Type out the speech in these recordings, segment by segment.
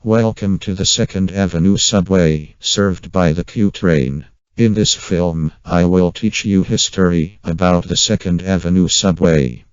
Welcome to the 2nd Avenue subway, served by the Q train. In this film, I will teach you history about the 2nd Avenue subway.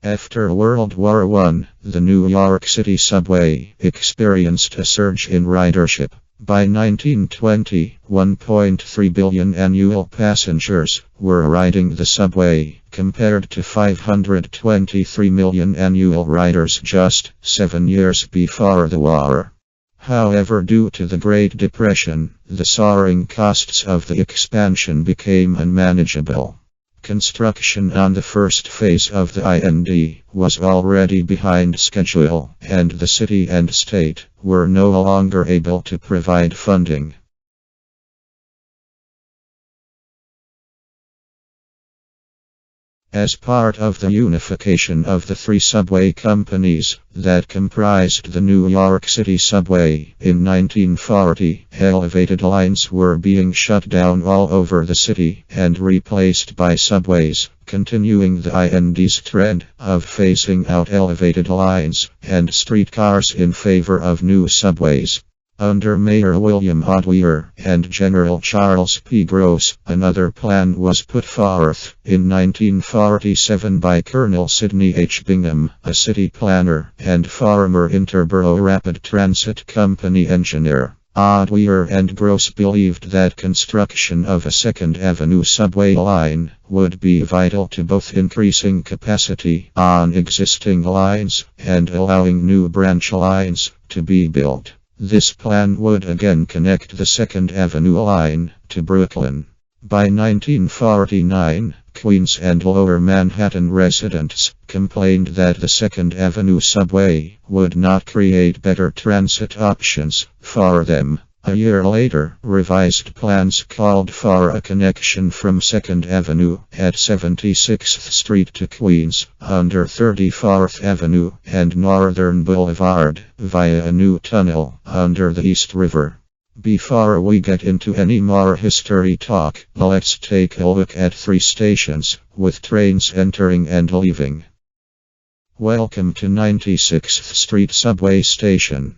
After World War I, the New York City subway experienced a surge in ridership. By 1920, 1.3 billion annual passengers were riding the subway, compared to 523 million annual riders just 7 years before the war. However, due to the Great Depression, the soaring costs of the expansion became unmanageable. Construction on the first phase of the IND was already behind schedule, and the city and state were no longer able to provide funding. As part of the unification of the three subway companies that comprised the New York City subway in 1940, elevated lines were being shut down all over the city and replaced by subways, continuing the IND's trend of phasing out elevated lines and streetcars in favor of new subways. Under Mayor William Odwyer and General Charles P. Gross, another plan was put forth in 1947 by Colonel Sidney H. Bingham, a city planner and former Interborough Rapid Transit Company engineer. Odwyer and Gross believed that construction of a 2nd Avenue subway line would be vital to both increasing capacity on existing lines and allowing new branch lines to be built. This plan would again connect the 2nd Avenue line to Brooklyn. By 1949, Queens and Lower Manhattan residents complained that the 2nd Avenue subway would not create better transit options for them. A year later, revised plans called for a connection from 2nd Avenue at 76th Street to Queens, under 34th Avenue and Northern Boulevard, via a new tunnel under the East River. Before we get into any more history talk, let's take a look at 3 stations, with trains entering and leaving. Welcome to 96th Street Subway Station.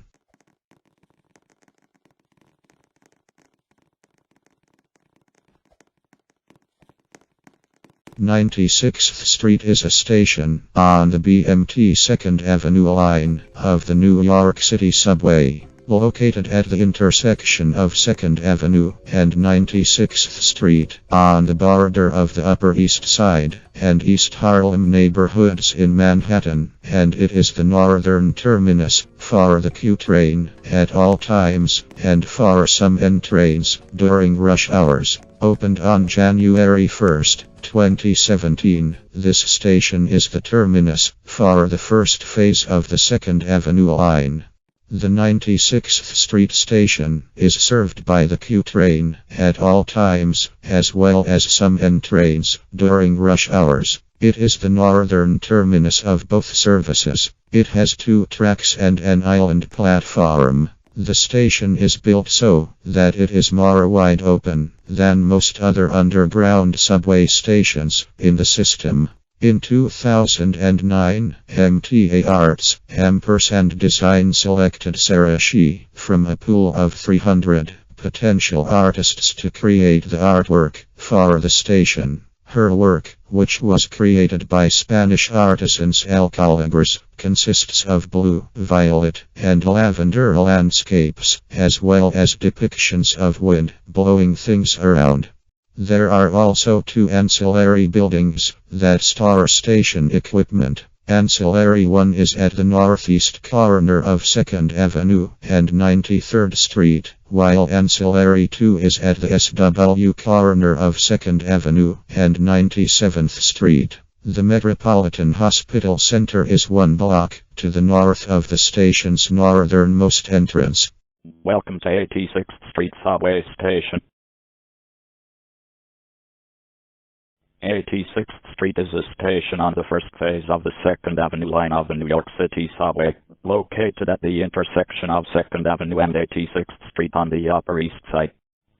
96th Street is a station on the BMT 2nd Avenue line of the New York City subway, located at the intersection of 2nd Avenue and 96th Street, on the border of the Upper East Side and East Harlem neighborhoods in Manhattan, and it is the northern terminus for the Q train at all times and for some N trains during rush hours. Opened on January 1, 2017, this station is the terminus for the first phase of the 2nd Avenue line. The 96th Street station is served by the Q train at all times, as well as some N trains during rush hours. It is the northern terminus of both services. It has 2 tracks and an island platform. The station is built so that it is more wide open than most other underground subway stations in the system. In 2009, MTA Arts & Design selected Sarah Shi from a pool of 300 potential artists to create the artwork for the station. Her work, which was created by Spanish artisans Alcalagras, consists of blue, violet, and lavender landscapes, as well as depictions of wind blowing things around. There are also 2 ancillary buildings that store station equipment. Ancillary 1 is at the northeast corner of 2nd Avenue and 93rd Street, while Ancillary 2 is at the SW corner of 2nd Avenue and 97th Street. The Metropolitan Hospital Center is 1 block to the north of the station's northernmost entrance. Welcome to 86th Street Subway Station. 86th Street is a station on the first phase of the 2nd Avenue line of the New York City subway, located at the intersection of 2nd Avenue and 86th Street on the Upper East Side.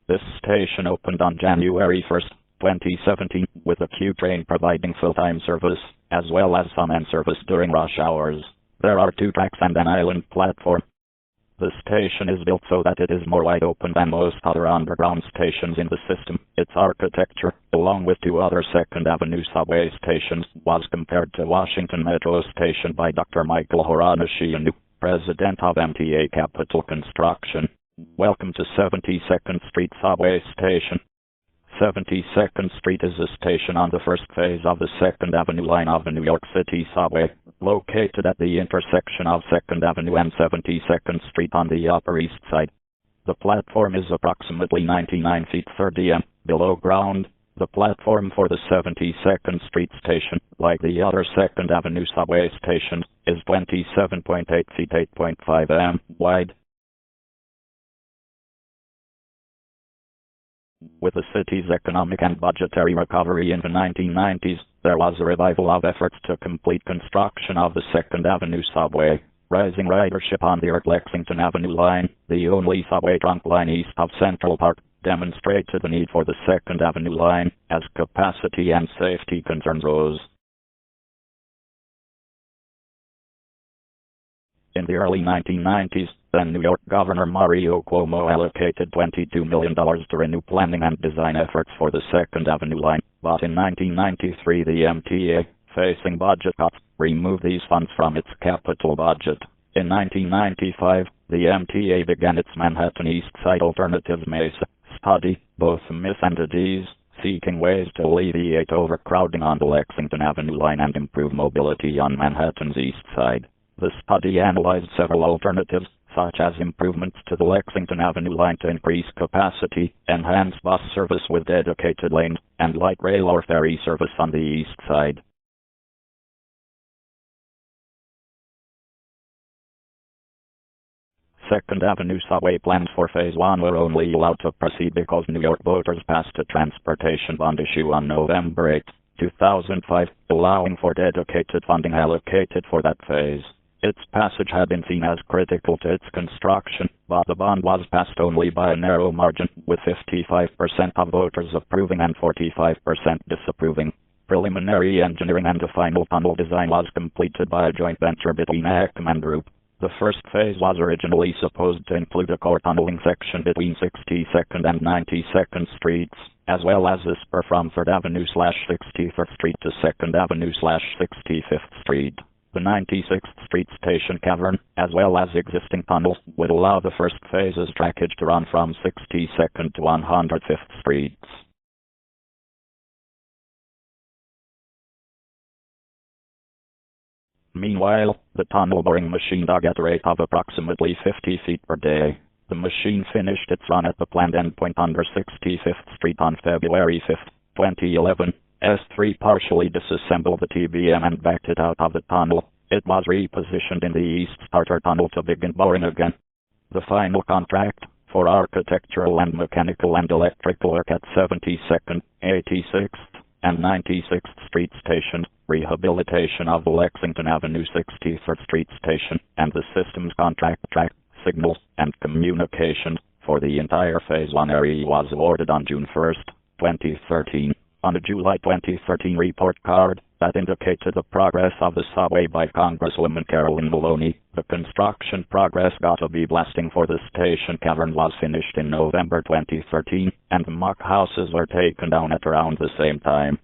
This station opened on January 1, 2017, with a Q train providing full-time service, as well as some end service during rush hours. There are 2 tracks and an island platform. The station is built so that it is more wide open than most other underground stations in the system. Its architecture, along with 2 other 2nd Avenue subway stations, was compared to Washington Metro Station by Dr. Michael Horanashiyanu, president of MTA Capital Construction. Welcome to 72nd Street Subway Station. 72nd Street is a station on the first phase of the 2nd Avenue line of the New York City subway, located at the intersection of 2nd Avenue and 72nd Street on the Upper East Side. The platform is approximately 99 feet 30 m below ground. The platform for the 72nd Street station, like the other 2nd Avenue subway stations, is 27.8 feet 8.5 m wide. With the city's economic and budgetary recovery in the 1990s, there was a revival of efforts to complete construction of the 2nd Avenue subway. Rising ridership on the Lexington Avenue line, the only subway trunk line east of Central Park, demonstrated the need for the 2nd Avenue line, as capacity and safety concerns rose. In the early 1990s, then New York Governor Mario Cuomo allocated $22 million to renew planning and design efforts for the 2nd Avenue line, but in 1993 the MTA, facing budget cuts, removed these funds from its capital budget. In 1995, the MTA began its Manhattan East Side Alternatives Mesa study, both myths and ideas, seeking ways to alleviate overcrowding on the Lexington Avenue line and improve mobility on Manhattan's East Side. The study analyzed several alternatives, such as improvements to the Lexington Avenue line to increase capacity, enhance bus service with dedicated lanes, and light rail or ferry service on the east side. Second Avenue subway plans for Phase 1 were only allowed to proceed because New York voters passed a transportation bond issue on November 8, 2005, allowing for dedicated funding allocated for that phase. Its passage had been seen as critical to its construction, but the bond was passed only by a narrow margin, with 55% of voters approving and 45% disapproving. Preliminary engineering and the final tunnel design was completed by a joint venture between Ackerman Group. The first phase was originally supposed to include a core tunneling section between 62nd and 92nd Streets, as well as a spur from 3rd Avenue/63rd Street to 2nd Avenue/65th Street. The 96th Street Station cavern, as well as existing tunnels, would allow the first phase's trackage to run from 62nd to 105th Streets. Meanwhile, the tunnel boring machine dug at a rate of approximately 50 feet per day. The machine finished its run at the planned endpoint under 65th Street on February 5, 2011. S3 partially disassembled the TBM and backed it out of the tunnel. It was repositioned in the East Starter Tunnel to begin boring again. The final contract, for architectural and mechanical and electrical work at 72nd, 86th, and 96th Street stations, rehabilitation of the Lexington Avenue 63rd Street station, and the systems contract track, signals, and communications for the entire Phase 1 area was awarded on June 1, 2013. On a July 2013 report card that indicated the progress of the subway by Congresswoman Carolyn Maloney, the construction progress got to be blasting for the station cavern was finished in November 2013, and the mock houses were taken down at around the same time.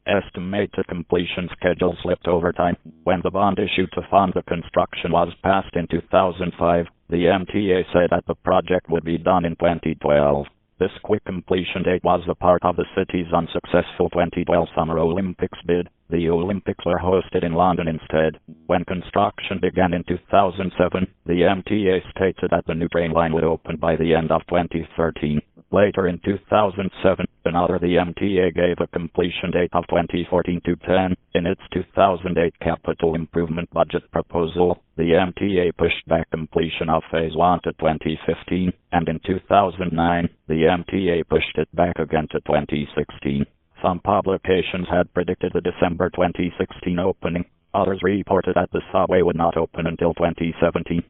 Estimated completion schedule slipped over time. When the bond issue to fund the construction was passed in 2005, the MTA said that the project would be done in 2012. This quick completion date was a part of the city's unsuccessful 2012 Summer Olympics bid. The Olympics were hosted in London instead. When construction began in 2007, the MTA stated that the new train line would open by the end of 2013. Later in 2007, the MTA gave a completion date of 2014 to 10. In its 2008 capital improvement budget proposal, the MTA pushed back completion of Phase 1 to 2015, and in 2009, the MTA pushed it back again to 2016. Some publications had predicted the December 2016 opening. Others reported that the subway would not open until 2017.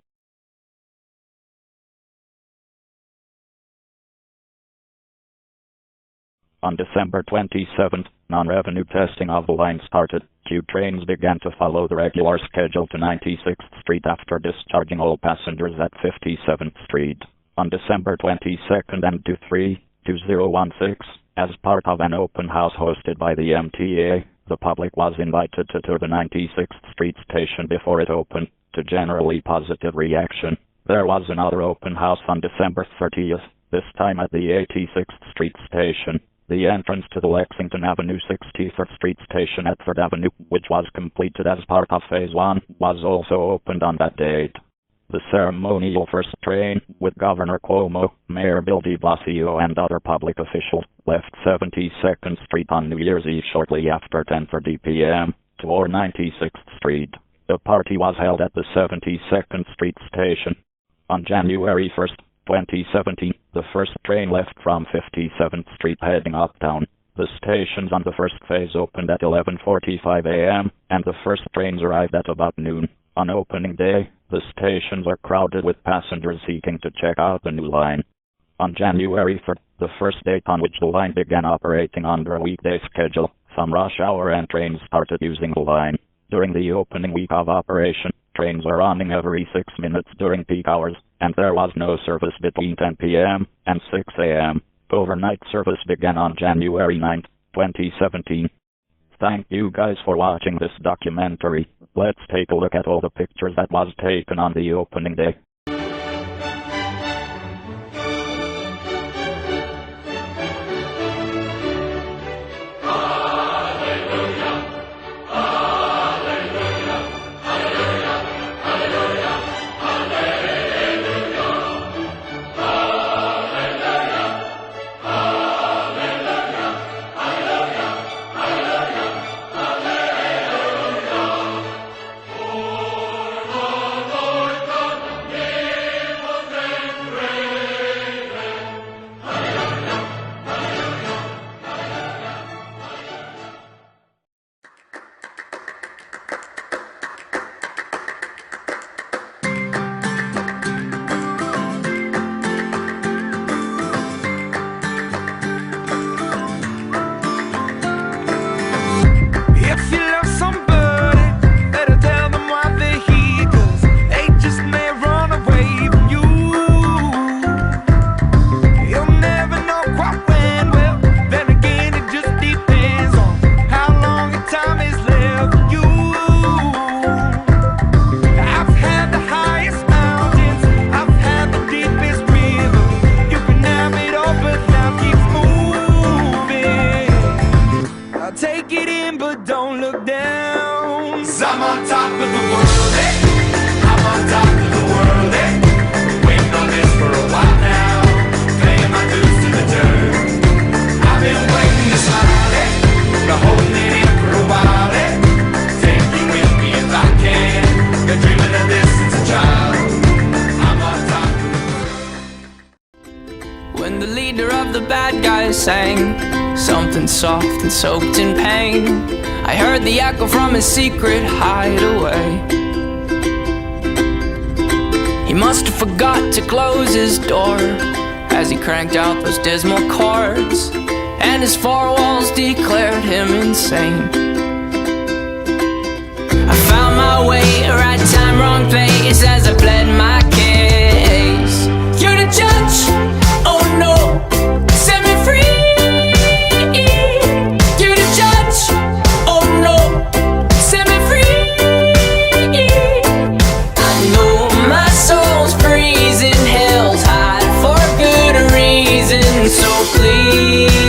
On December 27th, non-revenue testing of the line started. Q trains began to follow the regular schedule to 96th Street after discharging all passengers at 57th Street. On December 22nd and 2016, as part of an open house hosted by the MTA, the public was invited to tour the 96th Street station before it opened, to generally positive reaction. There was another open house on December 30th, this time at the 86th Street station. The entrance to the Lexington Avenue 63rd Street station at 3rd Avenue, which was completed as part of Phase 1, was also opened on that date. The ceremonial first train, with Governor Cuomo, Mayor Bill de Blasio and other public officials, left 72nd Street on New Year's Eve shortly after 10:30 p.m. toward 96th Street. The party was held at the 72nd Street station. On January 1st, 2017, the first train left from 57th Street heading uptown. The stations on the first phase opened at 11:45 a.m., and the first trains arrived at about noon. On opening day, the stations are crowded with passengers seeking to check out the new line. On January 3rd, the first date on which the line began operating under a weekday schedule, some rush hour and trains started using the line. During the opening week of operation, trains are running every 6 minutes during peak hours, and there was no service between 10 p.m. and 6 a.m. Overnight service began on January 9, 2017. Thank you guys for watching this documentary. Let's take a look at all the pictures that was taken on the opening day. I'm on top of the world, eh? I'm on top of the world, eh? Waiting on this for a while now, paying my dues to the dirt. I've been waiting to smile, eh? Been holding it in for a while, eh? Take you with me if I can. Been dreaming of this since a child. I'm on top of the world. When the leader of the bad guys sang something soft and soaked in pain, I heard the echo from his secret hideaway. He must have forgot to close his door as he cranked out those dismal chords, and his four walls declared him insane. I found my way, right time, wrong place, as I pled my case. You're the judge, oh no, set me free. So please